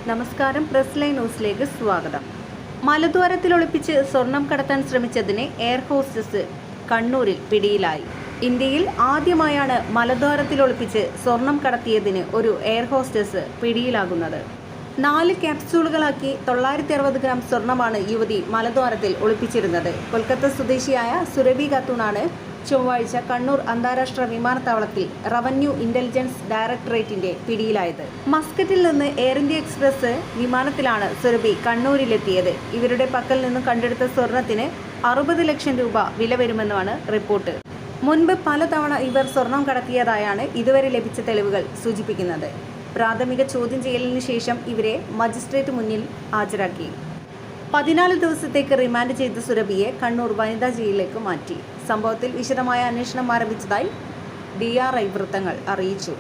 നമസ്കാരം, press line ന്യൂസിലേക്ക് സ്വാഗതം. മലദ്വാരത്തിൽ ഒളിപ്പിച്ച് സ്വർണം കടത്താൻ ശ്രമിച്ചതിന് എയർ ഹോസ്റ്റസ് കണ്ണൂരിൽ പിടിയിലായി. ഇന്ത്യയിൽ ആദ്യമായാണ് മലദ്വാരത്തിൽ ഒളിപ്പിച്ച് സ്വർണം കടത്തിയതിന് ഒരു എയർ ഹോസ്റ്റസ് പിടിയിലാകുന്നത്. 4 ക്യാപ്സ്യൂളുകളാക്കി 960 ഗ്രാം സ്വർണമാണ് യുവതി മലദ്വാരത്തിൽ ഒളിപ്പിച്ചിരുന്നത്. കൊൽക്കത്ത സ്വദേശിയായ സുരഭി ഖാത്തൂണാണ് ചൊവ്വാഴ്ച കണ്ണൂർ അന്താരാഷ്ട്ര വിമാനത്താവളത്തിൽ റവന്യൂ ഇന്റലിജൻസ് ഡയറക്ടറേറ്റിന്റെ പിടിയിലായത്. മസ്കറ്റിൽ നിന്ന് എയർ ഇന്ത്യ എക്സ്പ്രസ് വിമാനത്തിലാണ് സുരഭി കണ്ണൂരിലെത്തിയത്. ഇവരുടെ പക്കൽ നിന്നും കണ്ടെടുത്ത സ്വർണത്തിന് 60 ലക്ഷം രൂപ വില വരുമെന്നാണ് റിപ്പോർട്ട്. മുൻപ് പലതവണ ഇവർ സ്വർണം കടത്തിയതായാണ് ഇതുവരെ ലഭിച്ച തെളിവുകൾ സൂചിപ്പിക്കുന്നത്. പ്രാഥമിക ചോദ്യം ചെയ്യലിന് ശേഷം ഇവരെ മജിസ്ട്രേറ്റ് മുന്നിൽ ഹാജരാക്കി. 14 ദിവസത്തേക്ക് റിമാൻഡ് ചെയ്ത സുരഭിയെ കണ്ണൂർ വനിതാ ജയിലിലേക്ക് മാറ്റി. സംഭവത്തിൽ വിശദമായ അന്വേഷണം ആരംഭിച്ചതായി DRI വൃത്തങ്ങൾ അറിയിച്ചു.